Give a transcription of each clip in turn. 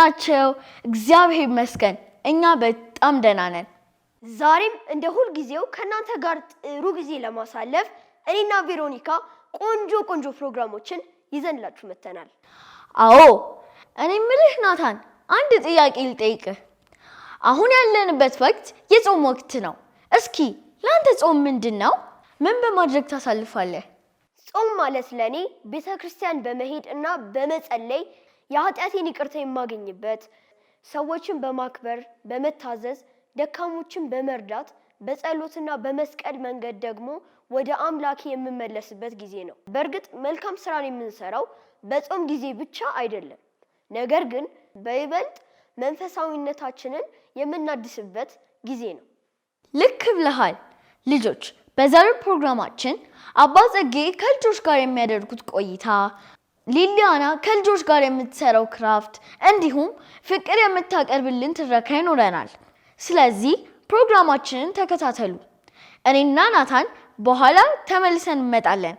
ናቸው? እግዚአብሔር ይመስገን እኛ በጣም ደህና ነን። ዛሬም እንደ ሁል ጊዜው ከናንተ ጋር ጥሩ ጊዜ ለማሳለፍ እኔና ቬሮኒካ ቆንጆ ፕሮግራሞችን ይዘንላችሁ መተናል። አዎ እኔ ምልህ ናታን አንድ ጥያቄ ልጠይቅህ። አሁን ያለንበት ወቅት የጾም ወቅት ነው። እስኪ ላንተ ጾም ምንድነው? ምን በማድረግ ታሳልፋለህ? ጾም ማለት ለኔ ቤተክርስቲያን በመሄድ እና በመጸለይ የኃጢአቴን ይቅርታ የማገኝበት፣ ሰዎችን በማክበር በመታዘዝ ደካሞችን በመርዳት በጸሎትና በመስቀል መንገድ ደግሞ ወደ አምላኬ የምመለስበት ጊዜ ነው። በእርግጥ መልካም ስራን የምንሰራው በጾም ጊዜ ብቻ አይደለም፣ ነገር ግን በይበልጥ መንፈሳዊነታችንን የምናድስበት ጊዜ ነው። ልክ ብለሃል። ልጆች በዛሬው ፕሮግራማችን አባ ጸጌ ከልጆች ጋር የሚያደርጉት ቆይታ፣ ሊሊያና ከልጆች ጋር የምትሰራው ክራፍት እንዲሁም ፍቅር የምታቀርብልን ትረካ ይኖረናል። ስለዚህ ፕሮግራማችንን ተከታተሉ። እኔና ናታን በኋላ ተመልሰን እንመጣለን።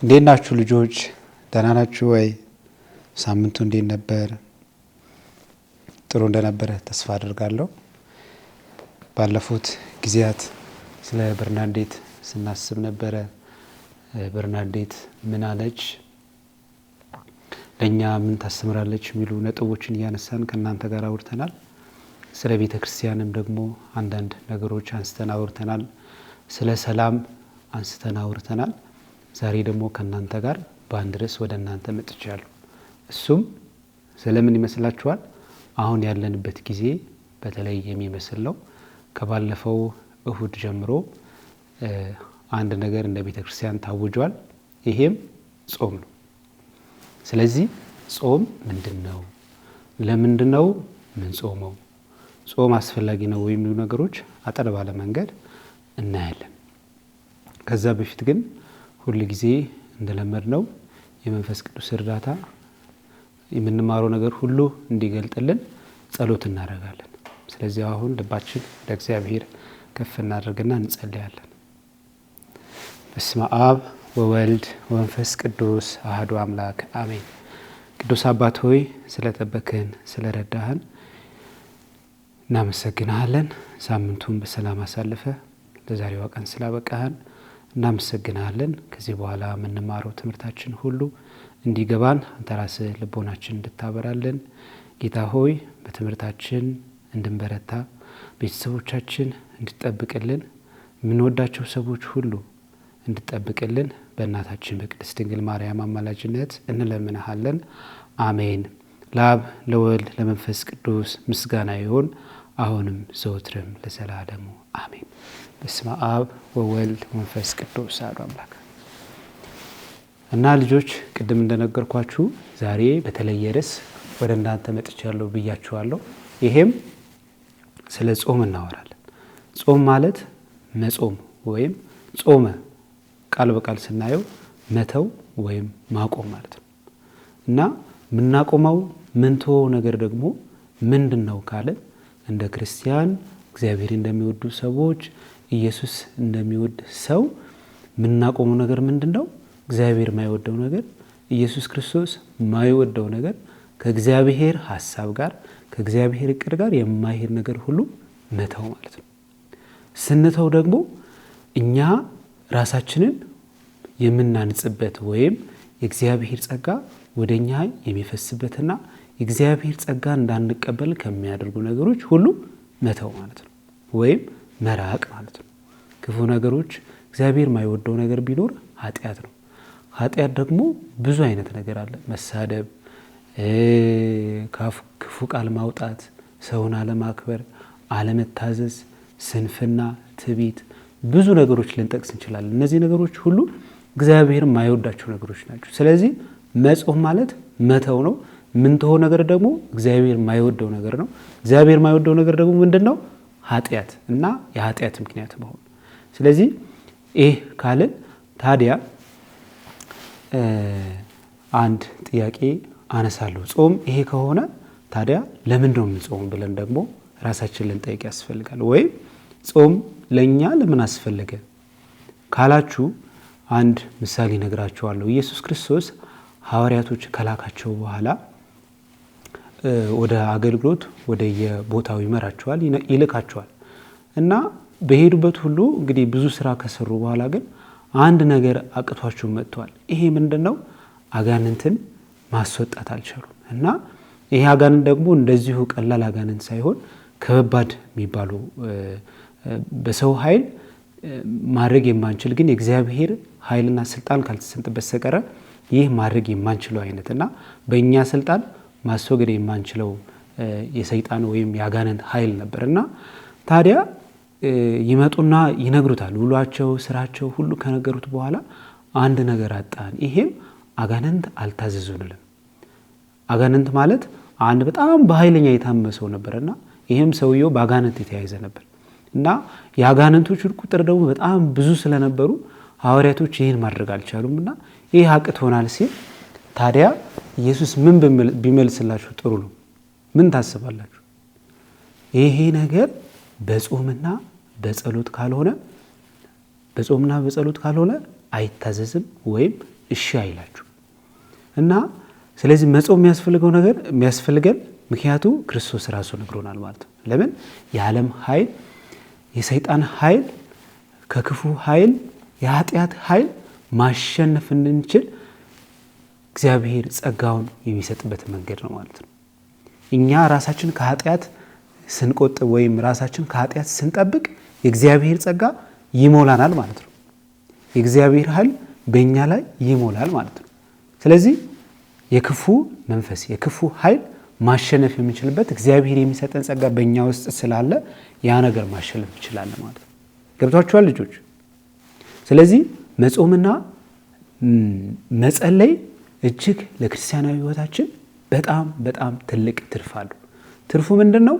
እንዴት ናችሁ ልጆች? ደህና ናችሁ ወይ? ሳምንቱ እንዴት ነበር? ጥሩ እንደነበረ ተስፋ አድርጋለሁ። ባለፉት ጊዜያት ስለ በርናዴት ስናስብ ነበረ። በርናዴት ምን አለች፣ ለኛ ምን ታስተምራለች የሚሉ ነጥቦችን እያነሳን ከናንተ ጋር አውርተናል። ስለ ቤተ ክርስቲያንም ደግሞ አንዳንድ ነገሮች አንስተን አውርተናል። ስለ ሰላም አንስተን አውርተናል። ዛሬ ደግሞ ከናንተ ጋር በአንድ ርዕስ ወደ እናንተ መጥቻለሁ። እሱም ስለምን ይመስላችኋል? አሁን ያለንበት ጊዜ በተለይ የሚመስል ነው። ከባለፈው እሁድ ጀምሮ አንድ ነገር እንደ ቤተክርስቲያን ታውጇል። ይሄም ጾም ነው። ስለዚህ ጾም ምንድነው? ለምንድነው ምን ጾመው? ጾም አስፈላጊ ነው ወይ የሚሉ ነገሮች አጠር ባለ መንገድ እናያለን። ከዛ በፊት ግን ሁሉ ጊዜ እንደለመድነው የመንፈስ ቅዱስ እርዳታ የምንማረው ነገር ሁሉ እንዲገልጥልን ጸሎት እናደርጋለን። ስለዚህ አሁን ልባችን ለእግዚአብሔር ከፍ እናደርግና እንጸልያለን። በስመ አብ ወወልድ ወመንፈስ ቅዱስ አሐዱ አምላክ አሜን። ቅዱስ አባት ሆይ ስለጠበቅህን ስለረዳህን እናመሰግናለን። ሳምንቱን በሰላም አሳልፈ ለዛሬዋ ቀን ስላበቃህን እናመሰግናለን። ከዚህ በኋላ የምንማረው ትምህርታችን ሁሉ እንዲገባን አንተ ራስህ ልቦናችን እንድታበራልን ጌታ ሆይ በትምህርታችን እንድንበረታ ቤተሰቦቻችን እንድትጠብቅልን የምንወዳቸው ሰዎች ሁሉ እንድትጠብቅልን በእናታችን በቅድስት ድንግል ማርያም አማላጅነት እንለምንሃለን። አሜን። ለአብ ለወልድ ለመንፈስ ቅዱስ ምስጋና ይሁን አሁንም ዘወትርም ለዘላለሙ አሜን። በስመ አብ ወወልድ ወመንፈስ ቅዱስ አሐዱ አምላክ። እና ልጆች ቅድም እንደነገርኳችሁ ዛሬ በተለየ ርዕስ ወደ እናንተ መጥቻለሁ ብያችኋለሁ። ይሄም ስለ ጾም እናወራለን። ጾም ማለት መጾም ወይም ጾመ ቃል በቃል ስናየው መተው ወይም ማቆም ማለት ነው። እና ምናቆመው ምንተው ነገር ደግሞ ምንድነው ካለ እንደ ክርስቲያን እግዚአብሔር እንደሚወዱ ሰዎች ኢየሱስ እንደሚወድ ሰው ምናቆመው ነገር ምንድነው? እግዚአብሔር የማይወደው ነገር፣ ኢየሱስ ክርስቶስ የማይወደው ነገር፣ ከእግዚአብሔር ሐሳብ ጋር ከእግዚአብሔር እቅድ ጋር የማይሄድ ነገር ሁሉ መተው ማለት ነው። ስንተው ደግሞ እኛ ራሳችንን የምናንጽበት ወይም የእግዚአብሔር ጸጋ ወደኛ የሚፈስበትና የእግዚአብሔር ጸጋ እንዳንቀበል ከሚያደርጉ ነገሮች ሁሉ መተው ማለት ነው፣ ወይም መራቅ ማለት ነው። ክፉ ነገሮች እግዚአብሔር የማይወደው ነገር ቢኖር ኃጢአት ነው። ኃጢአት ደግሞ ብዙ አይነት ነገር አለ። መሳደብ፣ ክፉ ቃል ማውጣት፣ ሰውን አለማክበር፣ አለመታዘዝ፣ ስንፍና፣ ትዕቢት፣ ብዙ ነገሮች ልንጠቅስ እንችላለን። እነዚህ ነገሮች ሁሉ እግዚአብሔር የማይወዳቸው ነገሮች ናቸው። ስለዚህ መጾም ማለት መተው ነው። ምንተው ነገር ደግሞ እግዚአብሔር የማይወደው ነገር ነው። እግዚአብሔር የማይወደው ነገር ደግሞ ምንድነው? ኃጢአት እና የኃጢአት ምክንያት መሆን። ስለዚህ ይህ ካልን ታዲያ አንድ ጥያቄ አነሳለሁ። ጾም ይሄ ከሆነ ታዲያ ለምን ነው የምንጾም ብለን ደግሞ ራሳችን ልንጠይቅ ያስፈልጋል። ወይም ጾም ለኛ ለምን አስፈለገ ካላችሁ አንድ ምሳሌ ነግራችኋለሁ። ኢየሱስ ክርስቶስ ሐዋርያቶች ከላካቸው በኋላ ወደ አገልግሎት ወደ የቦታው ይመራቸዋል፣ ይልካቸዋል እና በሄዱበት ሁሉ እንግዲህ ብዙ ስራ ከሰሩ በኋላ ግን አንድ ነገር አቅቷቸው መጥቷል። ይሄ ምንድነው? አጋንንትን ማስወጣት አልቻሉም። እና ይሄ አጋንንት ደግሞ እንደዚሁ ቀላል አጋንንት ሳይሆን ከባድ የሚባሉ በሰው ኃይል ማድረግ የማንችል ግን የእግዚአብሔር ኃይልና ስልጣን ካልተሰጠበት በስተቀር ይህ ማድረግ የማንችለው አይነት እና በእኛ ስልጣን ማስወገድ የማንችለው የሰይጣን ወይም የአጋንንት ኃይል ነበርና ታዲያ ይመጡና ይነግሩታል። ውሏቸው፣ ስራቸው ሁሉ ከነገሩት በኋላ አንድ ነገር አጣን። ይሄም አጋንንት አልታዘዙንም። አጋንንት ማለት አንድ በጣም በኃይለኛ የታመሰው ነበርና ይሄም ሰውየው በአጋንንት የተያዘ ነበር እና የአጋንንቶች ቁጥር ደግሞ በጣም ብዙ ስለነበሩ ሐዋርያቶች ይህን ማድረግ አልቻሉምና ይህ አቅቶናል ሲል ታዲያ ኢየሱስ ምን ቢመልስላችሁ ጥሩ ነው? ምን ታስባላችሁ? ይሄ ነገር በጾምና በጸሎት ካልሆነ አይታዘዝም ወይም እሺ አይላችሁ እና ስለዚህ መጾም የሚያስፈልገን ምክንያቱ ክርስቶስ ራሱ ነግሮናል ማለት ነው። ለምን? የዓለም ኃይል፣ የሰይጣን ኃይል፣ ከክፉ ኃይል፣ የኃጢአት ኃይል ማሸነፍ እንድንችል እግዚአብሔር ጸጋውን የሚሰጥበት መንገድ ነው ማለት ነው። እኛ ራሳችን ከኃጢአት ስንቆጥብ ወይም ራሳችን ከኃጢአት ስንጠብቅ የእግዚአብሔር ጸጋ ይሞላናል ማለት ነው። የእግዚአብሔር ኃይል በእኛ ላይ ይሞላል ማለት ነው። ስለዚህ የክፉ መንፈስ የክፉ ኃይል ማሸነፍ የምንችልበት እግዚአብሔር የሚሰጠን ጸጋ በእኛ ውስጥ ስላለ ያ ነገር ማሸነፍ እንችላለን ማለት ነው። ገብቷችኋል ልጆች? ስለዚህ መጾምና መጸለይ እጅግ ለክርስቲያናዊ ሕይወታችን በጣም በጣም ትልቅ ትርፍ አለው። ትርፉ ምንድነው?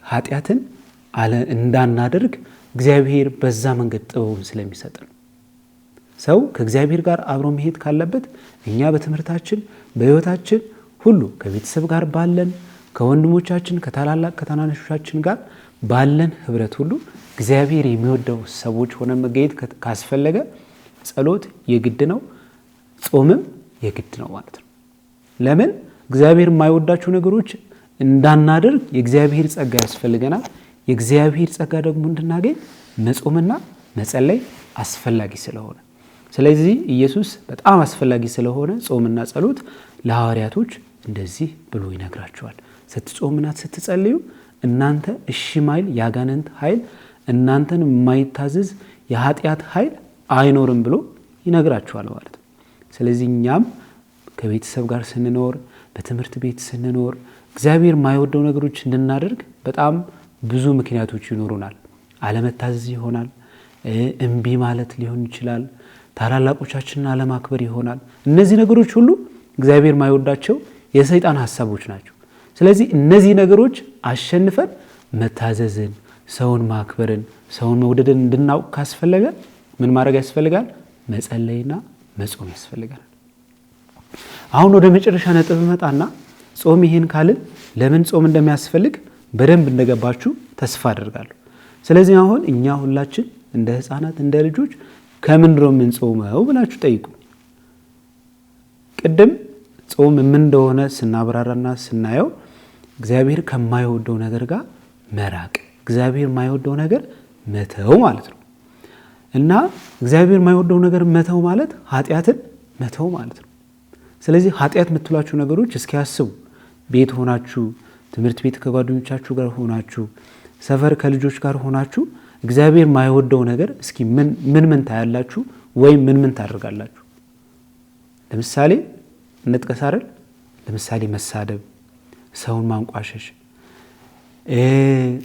ኃጢአትን እንዳናደርግ እግዚአብሔር በዛ መንገድ ጥበቡን ስለሚሰጥ ነው። ሰው ከእግዚአብሔር ጋር አብሮ መሄድ ካለበት እኛ በትምህርታችን በሕይወታችን ሁሉ ከቤተሰብ ጋር ባለን ከወንድሞቻችን ከታላላቅ ከታናናሾቻችን ጋር ባለን ህብረት ሁሉ እግዚአብሔር የሚወደው ሰዎች ሆነን መገኘት ካስፈለገ ጸሎት የግድ ነው፣ ጾምም የግድ ነው ማለት ነው። ለምን? እግዚአብሔር የማይወዳቸው ነገሮች እንዳናደርግ የእግዚአብሔር ጸጋ ያስፈልገናል። የእግዚአብሔር ጸጋ ደግሞ እንድናገኝ መጾምና መጸለይ አስፈላጊ ስለሆነ ስለዚህ ኢየሱስ በጣም አስፈላጊ ስለሆነ ጾምና ጸሎት ለሐዋርያቶች እንደዚህ ብሎ ይነግራቸዋል። ስትጾሙና ስትጸልዩ እናንተ እሺ ማይል ያጋንንት ኃይል እናንተን የማይታዘዝ የኃጢአት ኃይል አይኖርም ብሎ ይነግራቸዋል ማለት ነው። ስለዚህ እኛም ከቤተሰብ ጋር ስንኖር በትምህርት ቤት ስንኖር እግዚአብሔር የማይወደው ነገሮች እንድናደርግ በጣም ብዙ ምክንያቶች ይኖሩናል። አለመታዘዝ ይሆናል፣ እምቢ ማለት ሊሆን ይችላል፣ ታላላቆቻችንን አለማክበር ይሆናል። እነዚህ ነገሮች ሁሉ እግዚአብሔር የማይወዳቸው የሰይጣን ሐሳቦች ናቸው። ስለዚህ እነዚህ ነገሮች አሸንፈን መታዘዝን፣ ሰውን ማክበርን፣ ሰውን መውደድን እንድናውቅ ካስፈለገ ምን ማድረግ ያስፈልጋል? መጸለይና መጾም ያስፈልጋል። አሁን ወደ መጨረሻ ነጥብ መጣና ጾም ይሄን ካልን ለምን ጾም እንደሚያስፈልግ በደንብ እንደገባችሁ ተስፋ አደርጋለሁ። ስለዚህ አሁን እኛ ሁላችን እንደ ህፃናት እንደ ልጆች ከምንድነው የምንጾመው ብላችሁ ጠይቁ። ቅድም ጾም ምን እንደሆነ ስናብራራና ስናየው እግዚአብሔር ከማይወደው ነገር ጋር መራቅ፣ እግዚአብሔር የማይወደው ነገር መተው ማለት ነው። እና እግዚአብሔር የማይወደው ነገር መተው ማለት ኃጢአትን መተው ማለት ነው። ስለዚህ ኃጢአት የምትሏቸው ነገሮች እስኪ አስቡ። ቤት ሆናችሁ፣ ትምህርት ቤት ከጓደኞቻችሁ ጋር ሆናችሁ፣ ሰፈር ከልጆች ጋር ሆናችሁ እግዚአብሔር የማይወደው ነገር እስኪ ምን ታያላችሁ ወይም ምን ታደርጋላችሁ? ለምሳሌ እንጥቀስ አይደል? ለምሳሌ መሳደብ፣ ሰውን ማንቋሸሽ፣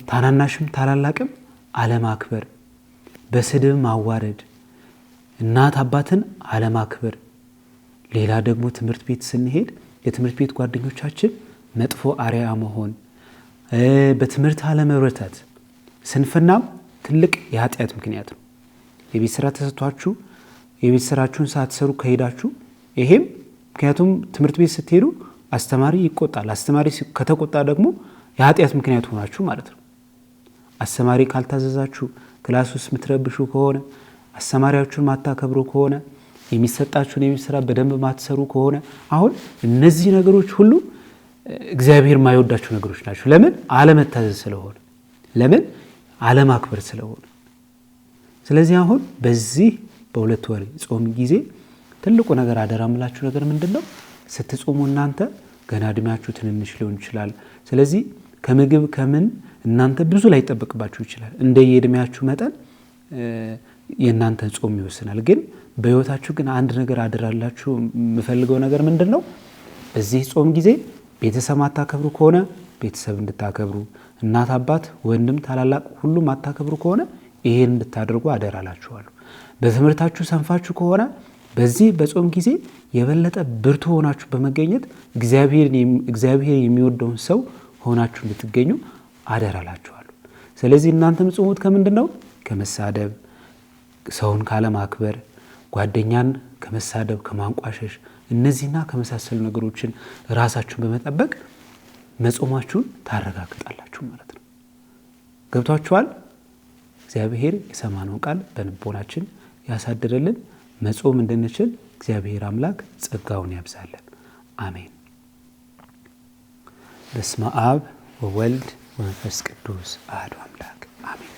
ታናናሽም ታላላቅም አለማክበር፣ በስድብ ማዋረድ፣ እናት አባትን አለማክበር። ሌላ ደግሞ ትምህርት ቤት ስንሄድ የትምህርት ቤት ጓደኞቻችን መጥፎ አርአያ መሆን፣ በትምህርት አለመበርታት። ስንፍናም ትልቅ የኃጢአት ምክንያት ነው። የቤት ስራ ተሰጥቷችሁ የቤት ስራችሁን ሳትሰሩ ከሄዳችሁ ይሄም ምክንያቱም ትምህርት ቤት ስትሄዱ አስተማሪ ይቆጣል። አስተማሪ ከተቆጣ ደግሞ የኃጢአት ምክንያት ሆናችሁ ማለት ነው። አስተማሪ ካልታዘዛችሁ፣ ክላስ ውስጥ የምትረብሹ ከሆነ፣ አስተማሪያችሁን ማታከብሩ ከሆነ፣ የሚሰጣችሁን ስራ በደንብ ማትሰሩ ከሆነ አሁን እነዚህ ነገሮች ሁሉ እግዚአብሔር የማይወዳቸው ነገሮች ናቸው። ለምን? አለመታዘዝ ስለሆነ፣ ለምን? አለማክበር ስለሆነ። ስለዚህ አሁን በዚህ በሁለት ወር ጾም ጊዜ ትልቁ ነገር አደራ የምላችሁ ነገር ምንድነው? ስትጾሙ እናንተ ገና እድሜያችሁ ትንንሽ ሊሆን ይችላል። ስለዚህ ከምግብ ከምን እናንተ ብዙ ላይ ይጠበቅባችሁ ይችላል። እንደ የእድሜያችሁ መጠን የእናንተ ጾም ይወስናል። ግን በህይወታችሁ ግን አንድ ነገር አደራላችሁ የምፈልገው ነገር ምንድነው? በዚህ ጾም ጊዜ ቤተሰብ ማታከብሩ ከሆነ ቤተሰብ እንድታከብሩ፣ እናት አባት፣ ወንድም ታላላቅ ሁሉም ማታከብሩ ከሆነ ይሄን እንድታደርጉ አደራላችኋለሁ። በትምህርታችሁ ሰንፋችሁ ከሆነ በዚህ በጾም ጊዜ የበለጠ ብርቱ ሆናችሁ በመገኘት እግዚአብሔር የሚወደውን ሰው ሆናችሁ እንድትገኙ አደራላችኋለሁ። ስለዚህ እናንተም ጾሙት ከምንድነው? ከመሳደብ፣ ሰውን ካለማክበር፣ ጓደኛን ከመሳደብ፣ ከማንቋሸሽ እነዚህና ከመሳሰሉ ነገሮችን ራሳችሁን በመጠበቅ መጾማችሁን ታረጋግጣላችሁ ማለት ነው። ገብቷችኋል? እግዚአብሔር የሰማነውን ቃል በልቦናችን ያሳድርልን። መጾም እንድንችል እግዚአብሔር አምላክ ጸጋውን ያብዛልን። አሜን። በስመ አብ ወወልድ ወመንፈስ ቅዱስ አሐዱ አምላክ አሜን።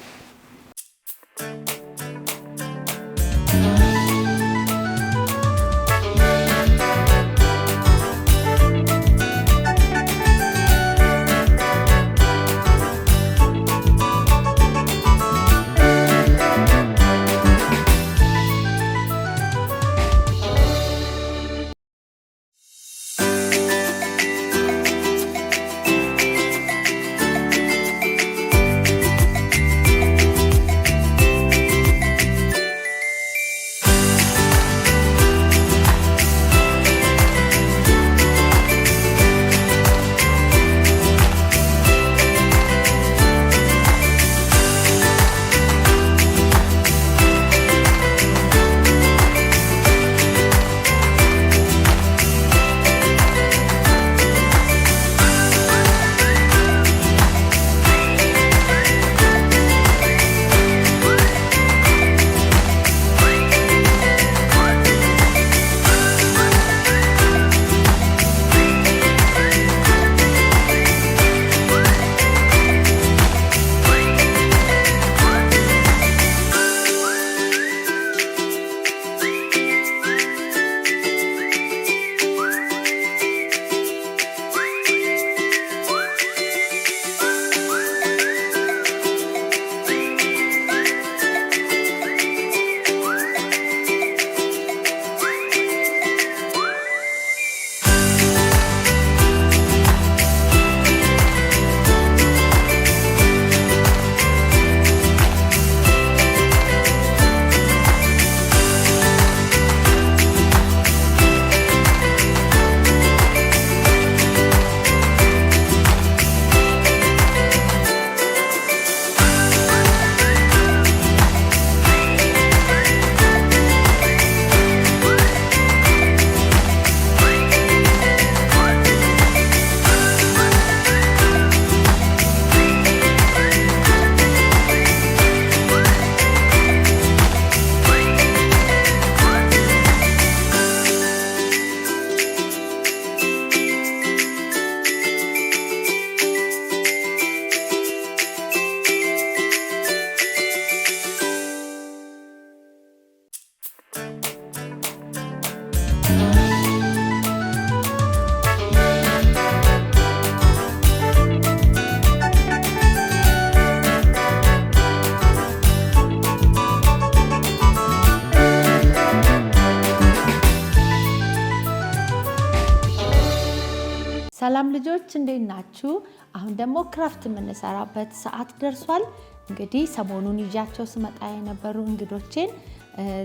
ሰላም ልጆች እንዴት ናችሁ? አሁን ደግሞ ክራፍት የምንሰራበት ሰዓት ደርሷል። እንግዲህ ሰሞኑን ይዣቸው ስመጣ የነበሩ እንግዶቼን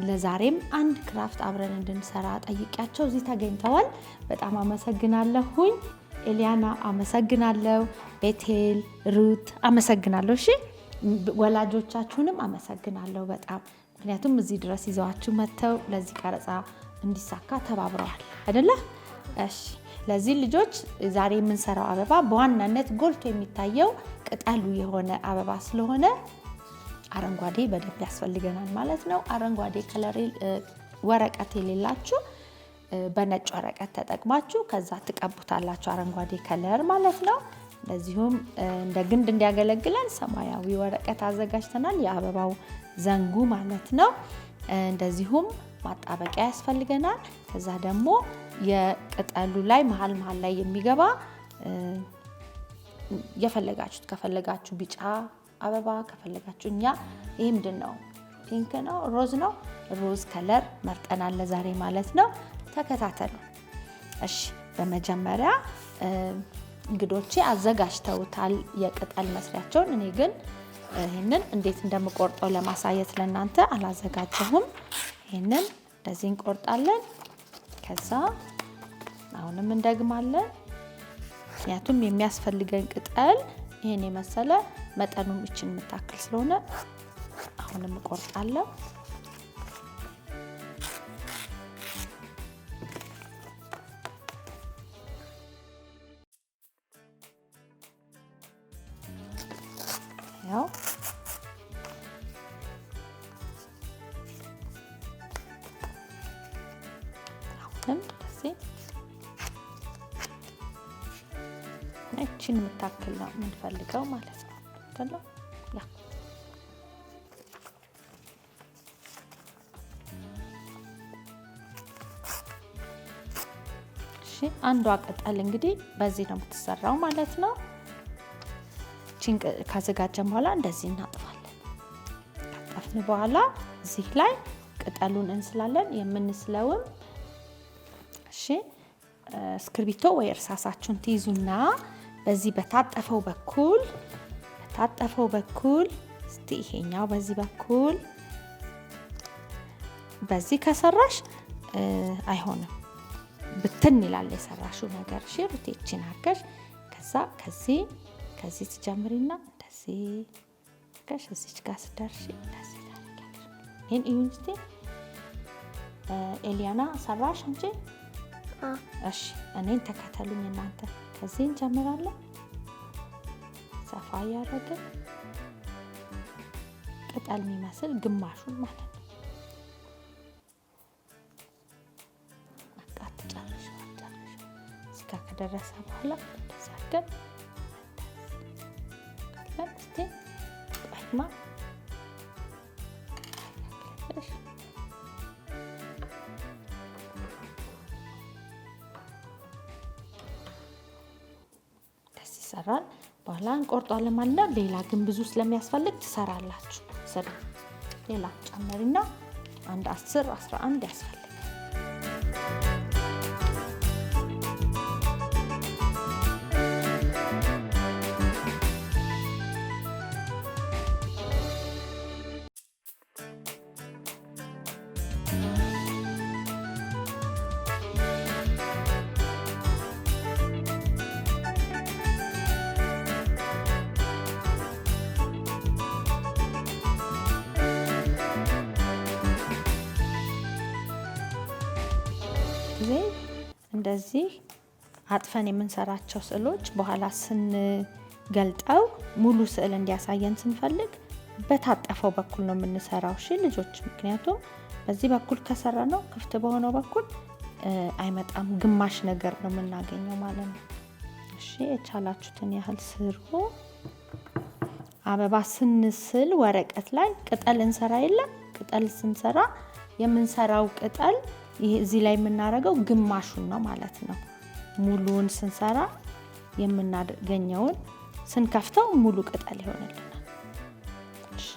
ለዛሬም አንድ ክራፍት አብረን እንድንሰራ ጠይቂያቸው እዚህ ተገኝተዋል። በጣም አመሰግናለሁኝ። ኤሊያና አመሰግናለሁ። ቤቴል፣ ሩት አመሰግናለሁ። እሺ ወላጆቻችሁንም አመሰግናለሁ በጣም ምክንያቱም እዚህ ድረስ ይዘዋችሁ መጥተው ለዚህ ቀረጻ እንዲሳካ ተባብረዋል አይደለ? እሺ ለዚህ ልጆች ዛሬ የምንሰራው አበባ በዋናነት ጎልቶ የሚታየው ቅጠሉ የሆነ አበባ ስለሆነ አረንጓዴ በደንብ ያስፈልገናል ማለት ነው። አረንጓዴ ከለር ወረቀት የሌላችሁ በነጭ ወረቀት ተጠቅማችሁ ከዛ ትቀቡታላችሁ አረንጓዴ ከለር ማለት ነው። እንደዚሁም እንደ ግንድ እንዲያገለግለን ሰማያዊ ወረቀት አዘጋጅተናል፣ የአበባው ዘንጉ ማለት ነው። እንደዚሁም ማጣበቂያ ያስፈልገናል። ከዛ ደግሞ የቅጠሉ ላይ መሀል ላይ የሚገባ የፈለጋችሁት ከፈለጋችሁ ቢጫ አበባ ከፈለጋችሁ እኛ ይሄ ምንድነው ፒንክ ነው ሮዝ ነው ሮዝ ከለር መርጠናል ለዛሬ ማለት ነው። ተከታተሉ። እሺ በመጀመሪያ እንግዶቼ አዘጋጅተውታል የቅጠል መስሪያቸውን። እኔ ግን ይሄንን እንዴት እንደምቆርጠው ለማሳየት ለእናንተ አላዘጋጀሁም። ይሄንን እንደዚህ እንቆርጣለን። ከዛ አሁንም እንደግማለን። ምክንያቱም የሚያስፈልገን ቅጠል ይሄን የመሰለ መጠኑም እችን የምታክል ስለሆነ አሁንም እቆርጣለሁ። ያው አሁንም እንደዚህ እችን የምታክል ነው የምንፈልገው ማለት ነው። አይደል? ያ እሺ አንዷ ቅጠል እንግዲህ በዚህ ነው የምትሰራው ማለት ነው። እቺን ካዘጋጀን በኋላ እንደዚህ እናጥፋለን። ካጠፍን በኋላ እዚህ ላይ ቅጠሉን እንስላለን። የምንስለውም እሺ እስክርቢቶ ወይ እርሳሳችሁን ትይዙና በዚህ በታጠፈው በኩል እስቲ ይሄኛው በዚህ በኩል በዚህ ከሰራሽ አይሆንም፣ ብትን ይላል የሰራሽው ነገር። እሺ ሩቴችን አርገሽ ከዛ ከዚህ ትጀምሪና እንደዚህ እዚች ጋር ስደርሺ እንደዚህ ታደርጊያለሽ። ይሄን ኢዩንስቲ ኤሊያና ሰራሽ እንጂ እሺ እኔን ተከተሉኝ እናንተ። ከዚህ እንጀምራለን ሰፋ ያደረግን ቅጠል የሚመስል ግማሹን ማለት ነው። አቃት ጨርሽ እዚህ ጋር ከደረሰ በኋላ እንደዚህ አድርገን እስቲ አይማ ይሰራል። በኋላ እንቆርጧለን ማለት ነው። ሌላ ግን ብዙ ስለሚያስፈልግ ትሰራላችሁ። ሌላ ጨምሪና አንድ 10 11 ያስፈልጋል። እንደዚህ አጥፈን የምንሰራቸው ስዕሎች በኋላ ስንገልጠው ሙሉ ስዕል እንዲያሳየን ስንፈልግ በታጠፈው በኩል ነው የምንሰራው። እሺ ልጆች፣ ምክንያቱም በዚህ በኩል ከሰራ ነው ክፍት በሆነው በኩል አይመጣም፣ ግማሽ ነገር ነው የምናገኘው ማለት ነው። እሺ የቻላችሁትን ያህል ስሩ። አበባ ስንስል ወረቀት ላይ ቅጠል እንሰራ የለም። ቅጠል ስንሰራ የምንሰራው ቅጠል ይሄ እዚህ ላይ የምናደርገው ግማሹን ነው ማለት ነው። ሙሉውን ስንሰራ የምናገኘውን ስንከፍተው ሙሉ ቅጠል ይሆንልናል። እሺ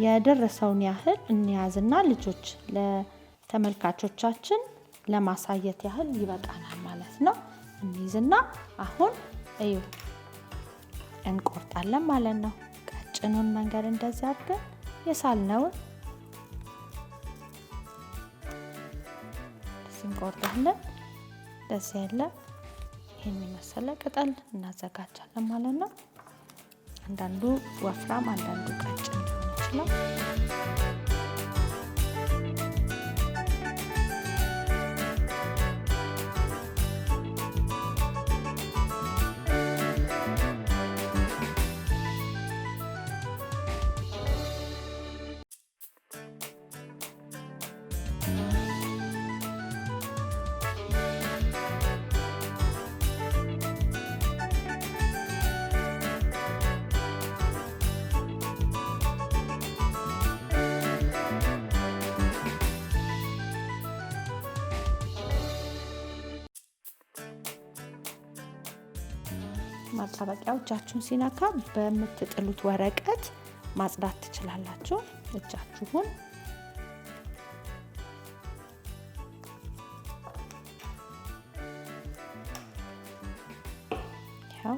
የደረሰውን ያህል እንያዝና ልጆች ለተመልካቾቻችን ለማሳየት ያህል ይበቃናል ማለት ነው። እንይዝና አሁን እዩ እንቆርጣለን ማለት ነው። ቀጭኑን መንገድ እንደዚህ አድርገን የሳልነውን እንቆርጣለን። ደስ ያለ ይሄን የመሰለ ቅጠል እናዘጋጃለን ማለት ነው። አንዳንዱ ወፍራም፣ አንዳንዱ ቀጭን ሊሆን ይችላል። ማጣበቂያው እጃችሁን ሲነካ በምትጥሉት ወረቀት ማጽዳት ትችላላችሁ እጃችሁን። ያው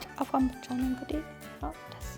ጫፏን ብቻ ነው እንግዲህ ደስ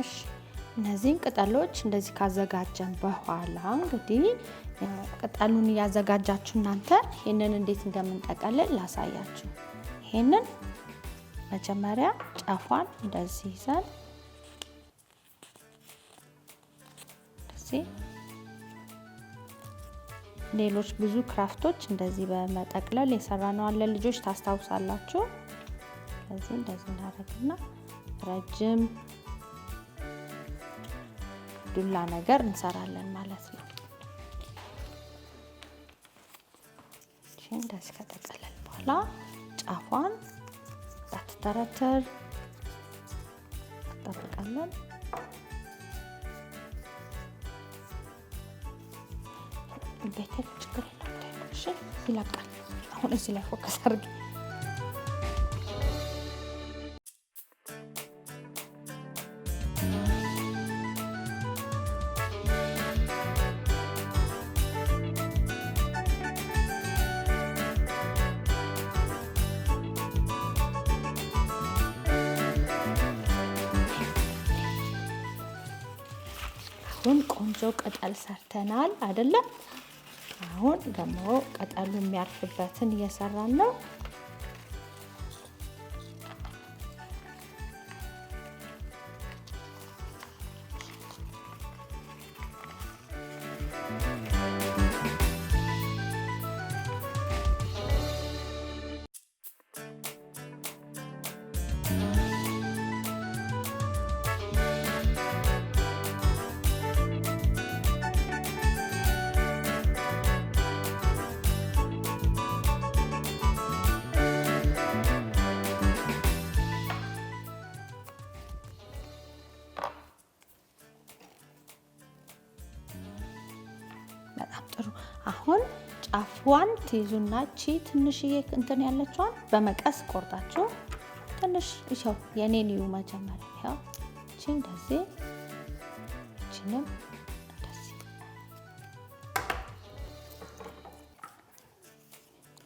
እሺ እነዚህን ቅጠሎች እንደዚህ ካዘጋጀን በኋላ እንግዲህ ቅጠሉን ያዘጋጃችሁ እናንተ ይሄንን እንዴት እንደምንጠቀልል ላሳያችሁ። ይሄንን መጀመሪያ ጫፏን እንደዚህ ይዘን እንደዚህ ሌሎች ብዙ ክራፍቶች እንደዚህ በመጠቅለል የሰራነው አለ ልጆች ታስታውሳላችሁ። ስለዚህ እንደዚህ እናደርግና ረጅም ዱላ ነገር እንሰራለን ማለት ነው። እሺ እንደዚህ ከጠቀለል በኋላ ጫፏን ሳትተረተር እንጠብቃለን። ቤቴ ችግር የለም። እሺ ይለቃል። አሁን እዚህ ላይ ፎከስ አድርጊ። አሁን ቆንጆ ቅጠል ሰርተናል አይደለ? አሁን ደግሞ ቅጠሉ የሚያርፍበትን እየሰራን ነው። በጣም ጥሩ። አሁን ጫፏን ትይዙና እቺ ትንሽዬ እንትን ያለችዋን በመቀስ ቆርጣችሁ ትንሽ ይኸው የኔን እዩ መጀመሪያ ይኸው እቺ እንደዚህ እቺንም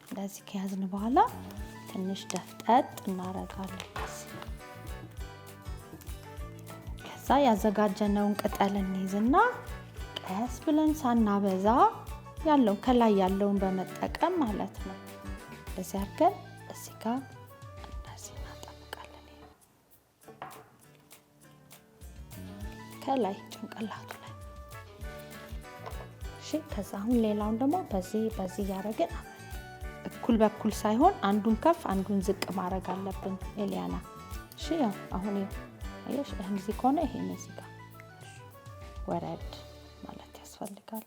እንደዚህ ከያዝን በኋላ ትንሽ ደፍጠጥ እናረጋለን። ከዛ ያዘጋጀነውን ቅጠል እንይዝና ቀስ ብለን ሳናበዛ ያለው ከላይ ያለውን በመጠቀም ማለት ነው። እንደዚህ አድርገን እዚህ ጋር እንደዚህ እናጠብቃለን። ከላይ ጭንቅላቱ ላይ እሺ። ከዛ አሁን ሌላውን ደግሞ በዚህ እያደረግን እኩል በኩል ሳይሆን አንዱን ከፍ አንዱን ዝቅ ማድረግ አለብን ኤሊያና። እሺ ያው አሁን አየሽ እዚህ ከሆነ ይሄን እዚህ ጋር ወረድ ማለት ያስፈልጋል።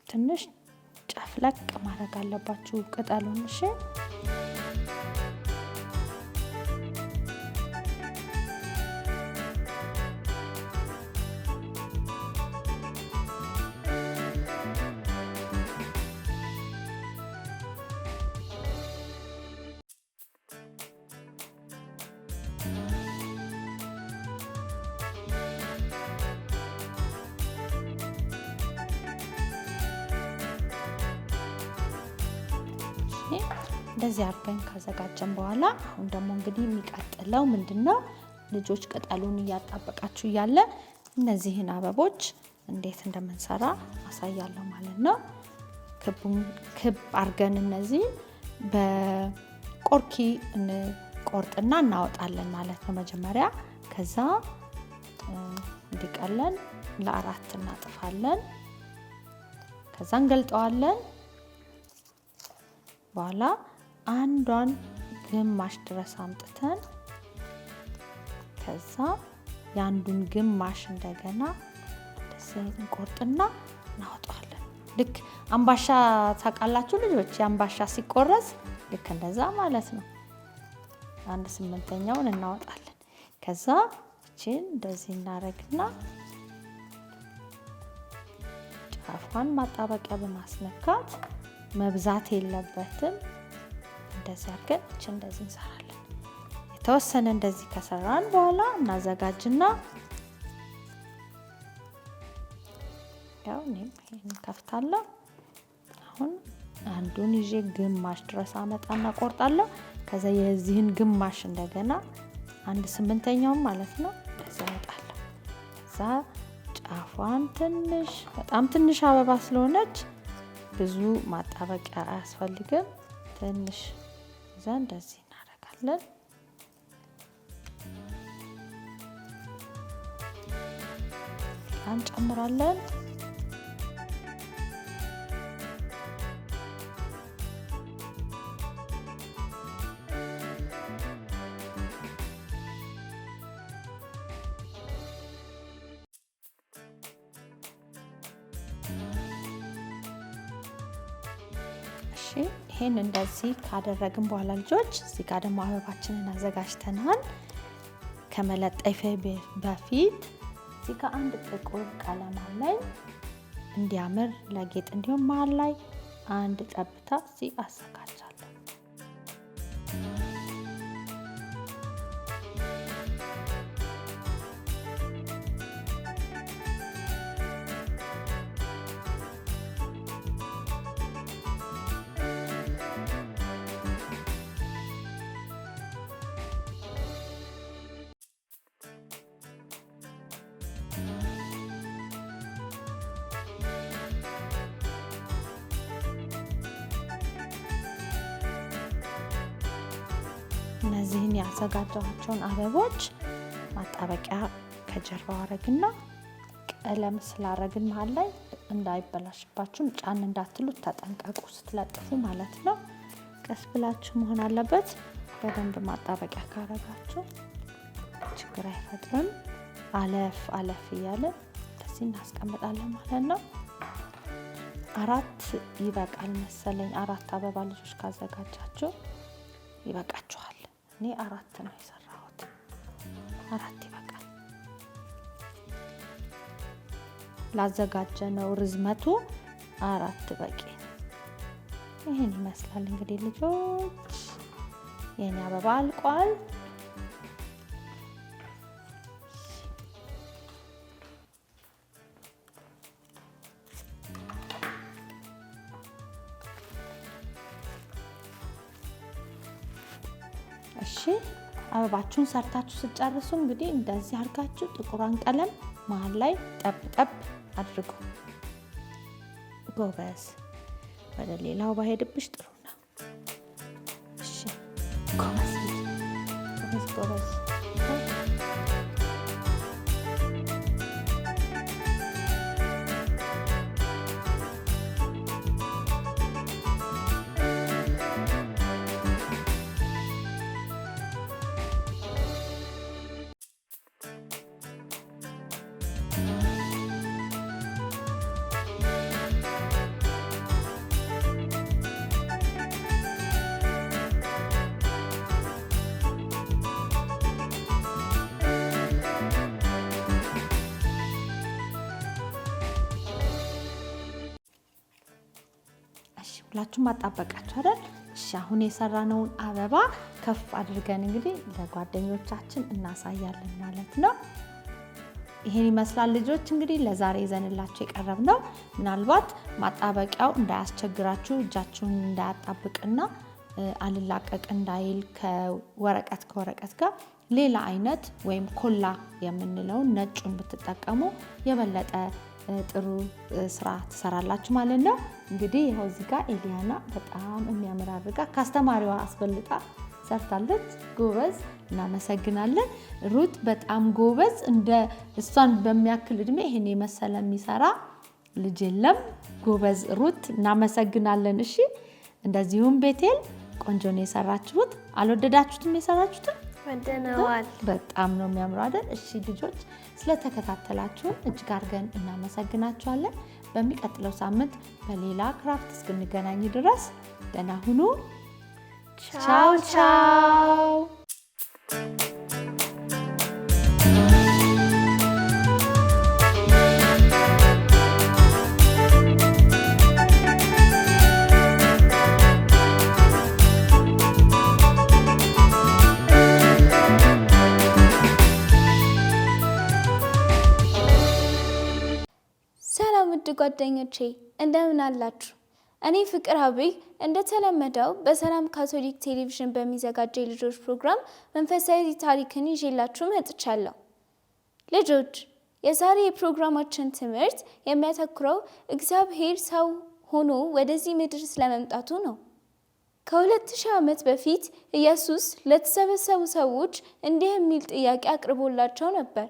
ትንሽ ጨፍለቅ ማድረግ አለባችሁ ቅጠሉን። እሺ እንደዚህ አድርገን ካዘጋጀን በኋላ አሁን ደግሞ እንግዲህ የሚቀጥለው ምንድነው? ልጆች ቅጠሉን እያጣበቃችሁ እያለ እነዚህን አበቦች እንዴት እንደምንሰራ አሳያለሁ ማለት ነው። ክብ አድርገን እነዚህ በቆርኪ እንቆርጥና እናወጣለን ማለት ነው መጀመሪያ። ከዛ እንዲቀለን ለአራት እናጥፋለን። ከዛ እንገልጠዋለን። በኋላ አንዷን ግማሽ ድረስ አምጥተን ከዛ የአንዱን ግማሽ እንደገና እንደዚህ እንቆርጥና እናወጣዋለን። ልክ አምባሻ ታውቃላችሁ ልጆች? የአምባሻ ሲቆረስ ልክ እንደዛ ማለት ነው። 1/8ኛውን እናወጣለን። ከዛ እቺን እንደዚህ እናረግና ጫፏን ማጣበቂያ በማስነካት መብዛት የለበትም። እንደዚህ አድርገን እቺ እንደዚህ እንሰራለን። የተወሰነ እንደዚህ ከሰራን በኋላ እናዘጋጅና ያው እኔም ይሄን ከፍታለሁ። አሁን አንዱን ይዤ ግማሽ ድረስ አመጣና ቆርጣለሁ። ከዛ የዚህን ግማሽ እንደገና 1/8ኛውን ማለት ነው እንደዚህ አወጣለሁ። ከዛ ጫፏን ትንሽ በጣም ትንሽ አበባ ስለሆነች ብዙ ማጣበቂያ አያስፈልግም። ትንሽ እዛ እንደዚህ እናደርጋለን። እንጨምራለን። ይሄን እንደዚህ ካደረግን በኋላ ልጆች እዚህ ጋር ደግሞ አበባችንን አዘጋጅተናል። ከመለጠፍ በፊት እዚህ ጋር አንድ ጥቁር ቀለም አለኝ እንዲያምር ለጌጥ እንዲሁም መሀል ላይ አንድ ጠብታ እዚህ አዘጋጃለሁ። እነዚህን ያዘጋጀኋቸውን አበቦች ማጣበቂያ ከጀርባው አረግና ቀለም ስላረግን መሀል ላይ እንዳይበላሽባችሁ ጫን እንዳትሉት ተጠንቀቁ ስትለጥፉ ማለት ነው። ቀስ ብላችሁ መሆን አለበት። በደንብ ማጣበቂያ ካረጋችሁ ችግር አይፈጥርም። አለፍ አለፍ እያለ እንደዚህ እናስቀምጣለን ማለት ነው። 4 ይበቃል መሰለኝ። 4 አበባ ልጆች ካዘጋጃችሁ ይበቃችኋል። እኔ 4 ነው የሰራሁት። 4 ይበቃል። ላዘጋጀነው ርዝመቱ 4 በቂ ነው። ይሄን ይመስላል እንግዲህ ልጆች የኔ አበባ አልቋል። እሺ አበባችሁን ሰርታችሁ ስጨርሱ እንግዲህ እንደዚህ አድርጋችሁ ጥቁሯን ቀለም መሀል ላይ ጠብ ጠብ አድርጉ። ጎበዝ። ወደ ሌላው ባሄድብሽ ጥሩ ነው። እሺ ጎበዝ ጎበዝ ጎበዝ። ሁላችሁም አጣበቃችሁ አይደል? እሺ አሁን የሰራነውን አበባ ከፍ አድርገን እንግዲህ ለጓደኞቻችን እናሳያለን ማለት ነው። ይሄን ይመስላል ልጆች። እንግዲህ ለዛሬ ይዘንላችሁ የቀረብነው ምናልባት ማጣበቂያው እንዳያስቸግራችሁ እጃችሁን እንዳያጣብቅና አልላቀቅ እንዳይል ከወረቀት ጋር ሌላ አይነት ወይም ኮላ የምንለውን ነጩን ብትጠቀሙ የበለጠ ጥሩ ስራ ትሰራላችሁ ማለት ነው። እንግዲህ ይኸው እዚህ ጋር ኤሊያና በጣም የሚያምር አድርጋ ካስተማሪዋ አስበልጣ ሰርታለች። ጎበዝ፣ እናመሰግናለን። ሩት በጣም ጎበዝ፣ እንደ እሷን በሚያክል እድሜ ይሄን የመሰለ የሚሰራ ልጅ የለም። ጎበዝ ሩት፣ እናመሰግናለን። እሺ፣ እንደዚሁም ቤቴል ቆንጆ ነው የሰራችሁት። አልወደዳችሁትም? የሰራችሁትን ወደነዋል። በጣም ነው የሚያምረው አይደል? እሺ ልጆች፣ ስለተከታተላችሁን እጅግ አድርገን እናመሰግናችኋለን። በሚቀጥለው ሳምንት በሌላ ክራፍት እስክንገናኝ ድረስ ደህና ሁኑ። ቻው ቻው። ሰላም ውድ ጓደኞቼ እንደምን አላችሁ? እኔ ፍቅር አብይ እንደተለመደው በሰላም ካቶሊክ ቴሌቪዥን በሚዘጋጀው የልጆች ፕሮግራም መንፈሳዊ ታሪክን ይዤላችሁ መጥቻለሁ። ልጆች፣ የዛሬ የፕሮግራማችን ትምህርት የሚያተኩረው እግዚአብሔር ሰው ሆኖ ወደዚህ ምድር ስለመምጣቱ ነው። ከ2000 ዓመት በፊት ኢየሱስ ለተሰበሰቡ ሰዎች እንዲህ የሚል ጥያቄ አቅርቦላቸው ነበር።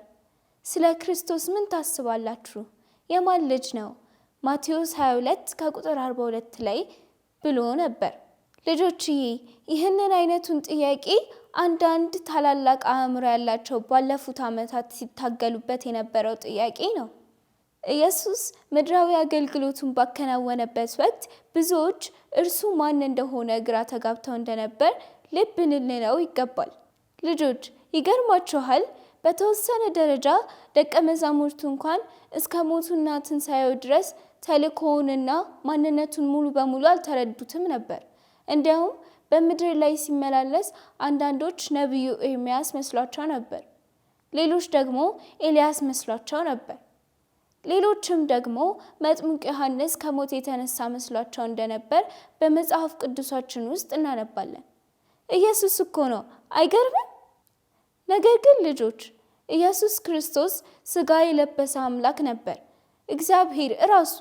ስለ ክርስቶስ ምን ታስባላችሁ? የማን ልጅ ነው? ማቴዎስ 22 ከቁጥር 42 ላይ ብሎ ነበር። ልጆችዬ፣ ይህንን አይነቱን ጥያቄ አንዳንድ ታላላቅ አእምሮ ያላቸው ባለፉት ዓመታት ሲታገሉበት የነበረው ጥያቄ ነው። ኢየሱስ ምድራዊ አገልግሎቱን ባከናወነበት ወቅት ብዙዎች እርሱ ማን እንደሆነ ግራ ተጋብተው እንደነበር ልብ ልንለው ይገባል። ልጆች፣ ይገርማችኋል፣ በተወሰነ ደረጃ ደቀ መዛሙርቱ እንኳን እስከ ሞቱና ትንሣኤው ድረስ ተልእኮውንና ማንነቱን ሙሉ በሙሉ አልተረዱትም ነበር። እንዲያውም በምድር ላይ ሲመላለስ አንዳንዶች ነቢዩ ኤርምያስ መስሏቸው ነበር። ሌሎች ደግሞ ኤልያስ መስሏቸው ነበር። ሌሎችም ደግሞ መጥምቁ ዮሐንስ ከሞት የተነሳ መስሏቸው እንደነበር በመጽሐፍ ቅዱሳችን ውስጥ እናነባለን። ኢየሱስ እኮ ነው! አይገርምም? ነገር ግን ልጆች፣ ኢየሱስ ክርስቶስ ሥጋ የለበሰ አምላክ ነበር። እግዚአብሔር እራሱ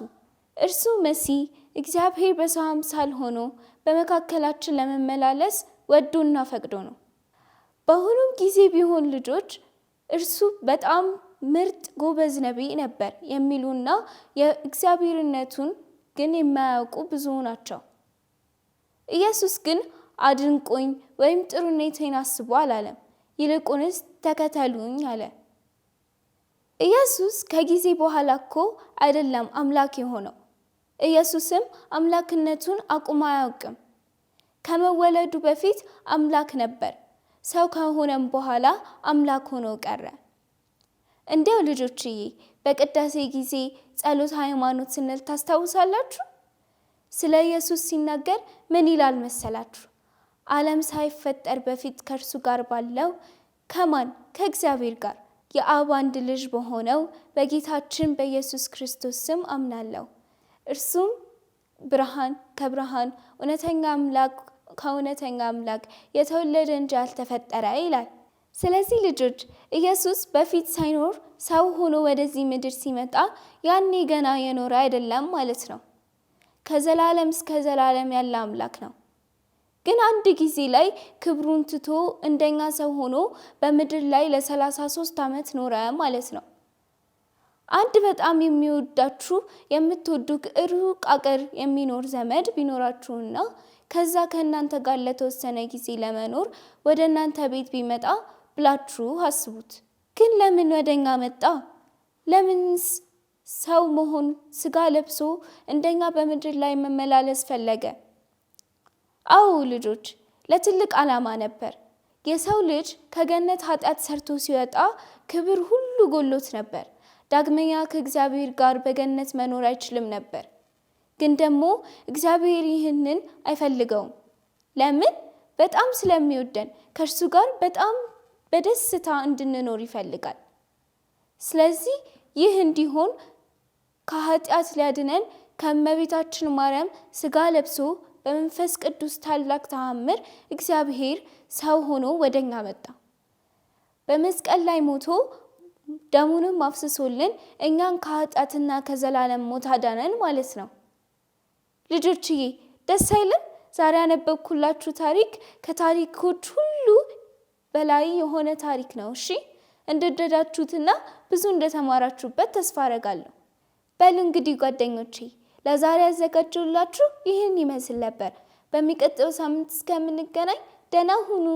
እርሱ መሲህ እግዚአብሔር በሰው አምሳል ሆኖ በመካከላችን ለመመላለስ ወዶና ፈቅዶ ነው። በአሁኑም ጊዜ ቢሆን ልጆች እርሱ በጣም ምርጥ ጎበዝ ነቢይ ነበር የሚሉና የእግዚአብሔርነቱን ግን የማያውቁ ብዙ ናቸው። ኢየሱስ ግን አድንቁኝ ወይም ጥሩነቴን አስቡ አላለም። ይልቁንስ ተከተሉኝ አለ። ኢየሱስ ከጊዜ በኋላ እኮ አይደለም አምላክ የሆነው። ኢየሱስም አምላክነቱን አቁሞ አያውቅም። ከመወለዱ በፊት አምላክ ነበር። ሰው ከሆነም በኋላ አምላክ ሆኖ ቀረ። እንዲያው ልጆችዬ፣ በቅዳሴ ጊዜ ጸሎት ሃይማኖት ስንል ታስታውሳላችሁ? ስለ ኢየሱስ ሲናገር ምን ይላል መሰላችሁ? ዓለም ሳይፈጠር በፊት ከእርሱ ጋር ባለው ከማን ከእግዚአብሔር ጋር የአብ አንድ ልጅ በሆነው በጌታችን በኢየሱስ ክርስቶስ ስም አምናለሁ። እርሱም ብርሃን ከብርሃን እውነተኛ አምላክ ከእውነተኛ አምላክ የተወለደ እንጂ ያልተፈጠረ ይላል። ስለዚህ ልጆች ኢየሱስ በፊት ሳይኖር ሰው ሆኖ ወደዚህ ምድር ሲመጣ ያኔ ገና የኖረ አይደለም ማለት ነው። ከዘላለም እስከ ዘላለም ያለ አምላክ ነው። ግን አንድ ጊዜ ላይ ክብሩን ትቶ እንደኛ ሰው ሆኖ በምድር ላይ ለ33 ዓመት ኖረ ማለት ነው። አንድ በጣም የሚወዳችሁ የምትወዱ ሩቅ አገር የሚኖር ዘመድ ቢኖራችሁና ከዛ ከእናንተ ጋር ለተወሰነ ጊዜ ለመኖር ወደ እናንተ ቤት ቢመጣ ብላችሁ አስቡት። ግን ለምን ወደኛ መጣ? ለምንስ ሰው መሆን ስጋ ለብሶ እንደኛ በምድር ላይ መመላለስ ፈለገ? አዎ ልጆች፣ ለትልቅ ዓላማ ነበር። የሰው ልጅ ከገነት ኃጢአት ሰርቶ ሲወጣ ክብር ሁሉ ጎሎት ነበር። ዳግመኛ ከእግዚአብሔር ጋር በገነት መኖር አይችልም ነበር። ግን ደግሞ እግዚአብሔር ይህንን አይፈልገውም። ለምን? በጣም ስለሚወደን ከእርሱ ጋር በጣም በደስታ እንድንኖር ይፈልጋል። ስለዚህ ይህ እንዲሆን ከኃጢአት ሊያድነን ከእመቤታችን ማርያም ሥጋ ለብሶ በመንፈስ ቅዱስ ታላቅ ተአምር እግዚአብሔር ሰው ሆኖ ወደኛ መጣ። በመስቀል ላይ ሞቶ ደሙንም አፍስሶልን እኛን ከኃጢአትና ከዘላለም ሞት አዳነን ማለት ነው። ልጆችዬ ደስ አይልም? ዛሬ ያነበብኩላችሁ ታሪክ ከታሪኮች ሁሉ በላይ የሆነ ታሪክ ነው። እሺ እንደወደዳችሁትና ብዙ እንደተማራችሁበት ተስፋ አደርጋለሁ። በል እንግዲህ ጓደኞቼ ለዛሬ ያዘጋጀሁላችሁ ይህን ይመስል ነበር። በሚቀጥለው ሳምንት እስከምንገናኝ ደህና ሁኑ።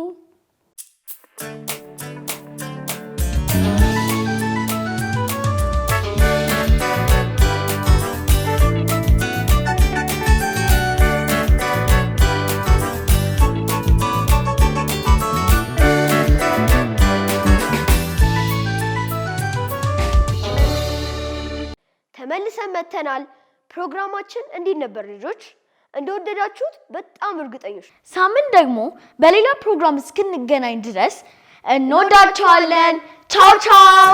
ተመልሰን መተናል። ፕሮግራማችን እንዴት ነበር ልጆች? እንደወደዳችሁት በጣም እርግጠኞች። ሳምንት ደግሞ በሌላ ፕሮግራም እስክንገናኝ ድረስ እንወዳችኋለን። ቻው ቻው።